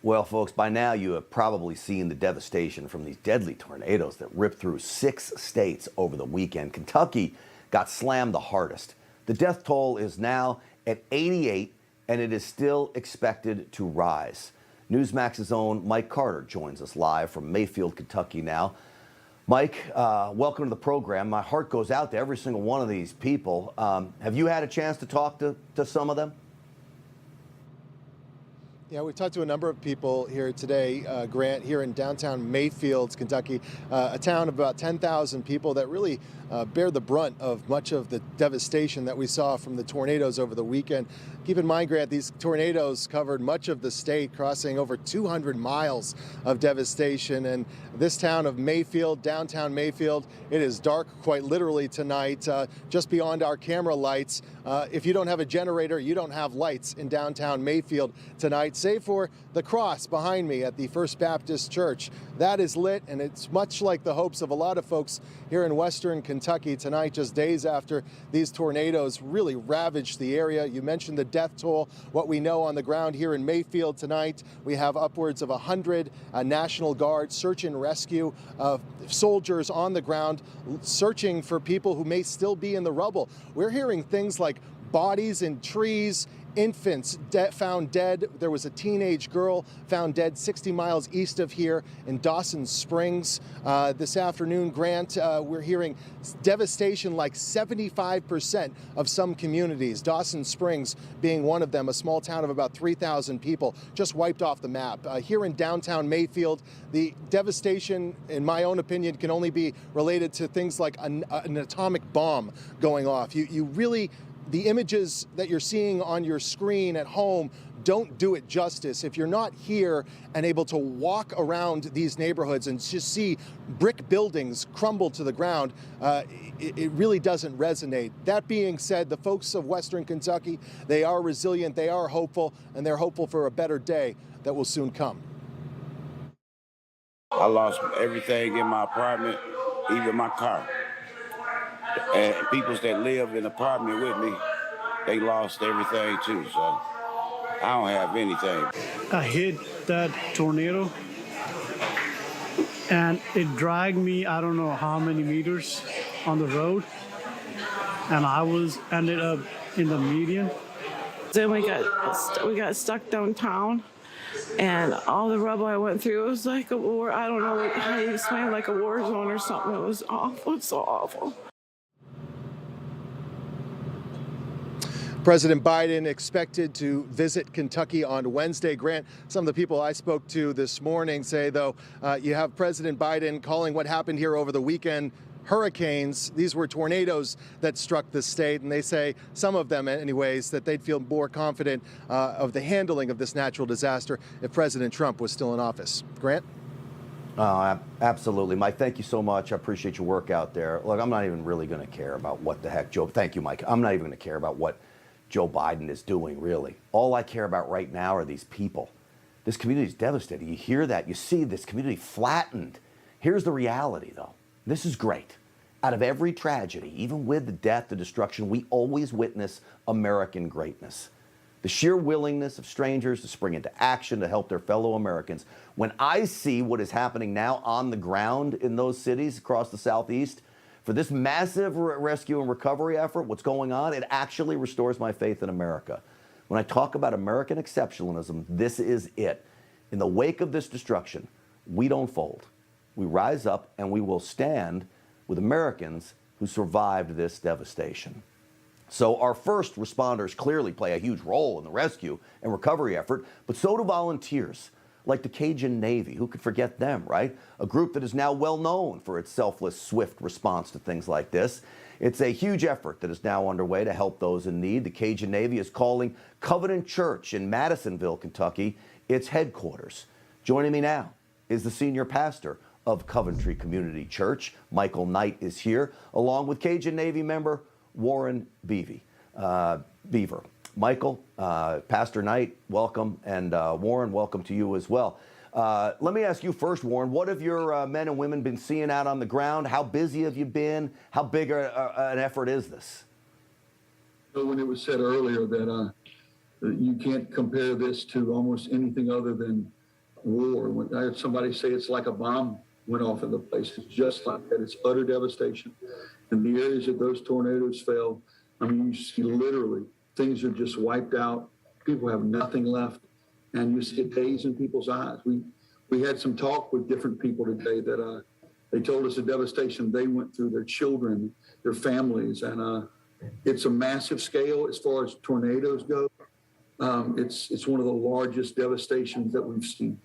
Well, folks, by now you have probably seen the devastation from these deadly tornadoes that ripped through 6 states over the weekend. Kentucky got slammed the hardest. The death toll is now at 88, and it is still expected to rise. Newsmax's own Mike Carter joins us live from Mayfield, Kentucky now. Mike, welcome to the program. My heart goes out to every single one of these people. Have you had a chance to talk to some of them? Yeah, we talked to a number of people here today, Grant, here in downtown Mayfield, Kentucky, a town of about 10,000 people that really bear the brunt of much of the devastation that we saw from the tornadoes over the weekend. Keep in mind, Grant, these tornadoes covered much of the state, crossing over 200 miles of devastation. And this town of Mayfield, downtown Mayfield, it is dark quite literally tonight, just beyond our camera lights. If you don't have a generator, you don't have lights in downtown Mayfield tonight, save for the cross behind me at the First Baptist Church. That is lit, and it's much like the hopes of a lot of folks here in western Kentucky tonight, just days after these tornadoes really ravaged the area. You mentioned the death toll. What we know on the ground here in Mayfield tonight, we have upwards of 100 National Guard search and rescue soldiers on the ground searching for people who may still be in the rubble. We're hearing things like bodies in trees, infants found dead. There was a teenage girl found dead 60 miles east of here in Dawson Springs. This afternoon, Grant, we're hearing devastation like 75% of some communities. Dawson Springs being one of them, a small town of about 3,000 people, just wiped off the map. Here in downtown Mayfield, the devastation, in my own opinion, can only be related to things like an atomic bomb going off. You really... The images that you're seeing on your screen at home don't do it justice. If you're not here and able to walk around these neighborhoods and just see brick buildings crumble to the ground, it really doesn't resonate. That being said, the folks of western Kentucky, they are resilient, they are hopeful, and they're hopeful for a better day that will soon come. I lost everything in my apartment, even my car. And people that live in the apartment with me, they lost everything too, so I don't have anything. I hit that tornado and it dragged me, I don't know how many meters on the road, and I ended up in the median. Then we got stuck downtown, and all the rubble I went through, it was like a war. I don't know how you explain, like a war zone or something. It was awful. It's so awful. President Biden expected to visit Kentucky on Wednesday. Grant, some of the people I spoke to this morning say, though, you have President Biden calling what happened here over the weekend hurricanes. These were tornadoes that struck the state, and they say, some of them anyways, that they'd feel more confident of the handling of this natural disaster if President Trump was still in office. Grant? Absolutely, Mike. Thank you so much. I appreciate your work out there. Look, I'm not even really going to care about what the heck Joe. Thank you, Mike. I'm not even going to care about what Joe Biden is doing, really. All I care about right now are these people. This community is devastated. You hear that. You see this community flattened. Here's the reality, though. This is great. Out of every tragedy, even with the death, the destruction, we always witness American greatness. The sheer willingness of strangers to spring into action to help their fellow Americans. When I see what is happening now on the ground in those cities across the Southeast, for this massive rescue and recovery effort, what's going on, it actually restores my faith in America. When I talk about American exceptionalism, this is it. In the wake of this destruction, we don't fold. We rise up and we will stand with Americans who survived this devastation. So our first responders clearly play a huge role in the rescue and recovery effort, but so do volunteers like the Cajun Navy. Who could forget them, right? A group that is now well known for its selfless, swift response to things like this. It's a huge effort that is now underway to help those in need. The Cajun Navy is calling Covenant Church in Madisonville, Kentucky, its headquarters. Joining me now is the senior pastor of Coventry Community Church. Michael Knight is here, along with Cajun Navy member Warren Beaver. Michael, Pastor Knight, welcome, and Warren, welcome to you as well. Let me ask you first, Warren, what have your men and women been seeing out on the ground? How busy have you been? How big an effort is this? When it was said earlier that you can't compare this to almost anything other than war. When I heard somebody say it's like a bomb went off in the place. It's just like that. It's utter devastation. In the areas that those tornadoes fell, I mean, you see literally things are just wiped out. People have nothing left. And you see a daze in people's eyes. We had some talk with different people today that they told us the devastation they went through, their children, their families. And it's a massive scale as far as tornadoes go. It's one of the largest devastations that we've seen.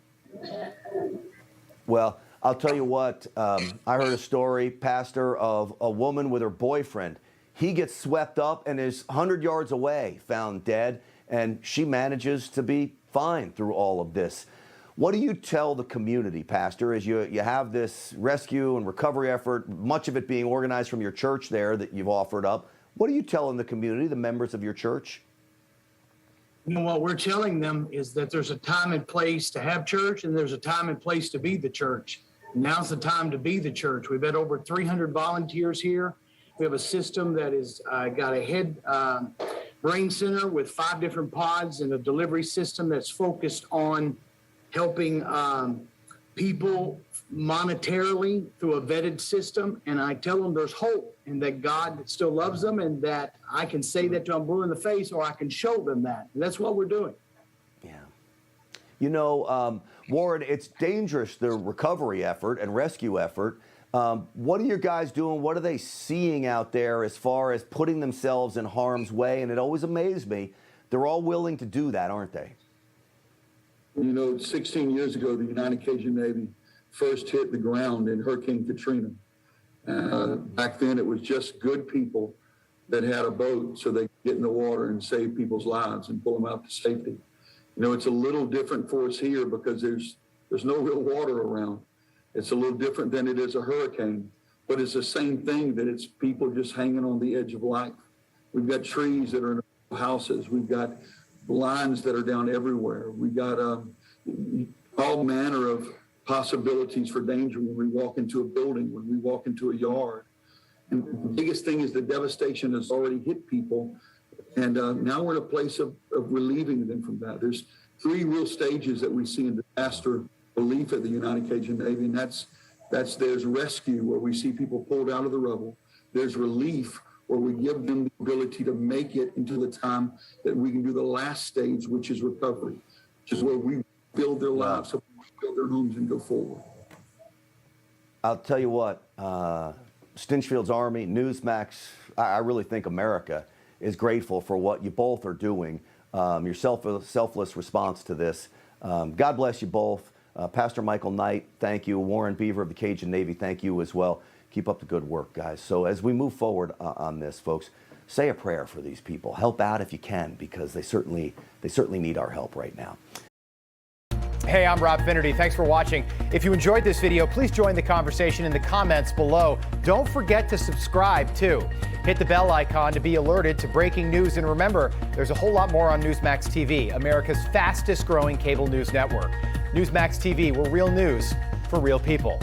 Well, I'll tell you what, I heard a story, Pastor, of a woman with her boyfriend. He gets swept up and is 100 yards away, found dead, and she manages to be fine through all of this. What do you tell the community, Pastor, as you have this rescue and recovery effort, much of it being organized from your church there that you've offered up? What are you telling the community, the members of your church? You know, what we're telling them is that there's a time and place to have church, and there's a time and place to be the church. Now's the time to be the church. We've had over 300 volunteers here. We have a system that is got a head brain center with 5 different pods and a delivery system that's focused on helping people monetarily through a vetted system. And I tell them there's hope and that God still loves them, and that I can say that to them blue in the face, or I can show them that. And that's what we're doing. Yeah. You know, Warren, it's dangerous, the recovery effort and rescue effort. What are your guys doing? What are they seeing out there as far as putting themselves in harm's way? And it always amazed me. They're all willing to do that, aren't they? You know, 16 years ago, the United Cajun Navy first hit the ground in Hurricane Katrina. Back then, it was just good people that had a boat so they could get in the water and save people's lives and pull them out to safety. You know, it's a little different for us here because there's no real water around. It's a little different than it is a hurricane, but it's the same thing, that it's people just hanging on the edge of life. We've got trees that are in houses. We've got lines that are down everywhere. We've got all manner of possibilities for danger when we walk into a building, when we walk into a yard. And the biggest thing is the devastation has already hit people. And now we're in a place of relieving them from that. There's 3 real stages that we see in disaster relief at the United Cajun Navy. And there's rescue, where we see people pulled out of the rubble. There's relief, where we give them the ability to make it into the time that we can do the last stage, which is recovery, which is where we build their lives, so build their homes and go forward. I'll tell you what, STINCHFIELD's Army, Newsmax, I really think America is grateful for what you both are doing, your selfless response to this. God bless you both. Pastor Michael Knight, thank you. Warren Beaver of the Cajun Navy, thank you as well. Keep up the good work, guys. So as we move forward on this, folks, say a prayer for these people. Help out if you can, because they certainly need our help right now. Hey, I'm Rob Finnerty. Thanks for watching. If you enjoyed this video, please join the conversation in the comments below. Don't forget to subscribe, too. Hit the bell icon to be alerted to breaking news. And remember, there's a whole lot more on Newsmax TV, America's fastest growing cable news network. Newsmax TV, we're real news for real people.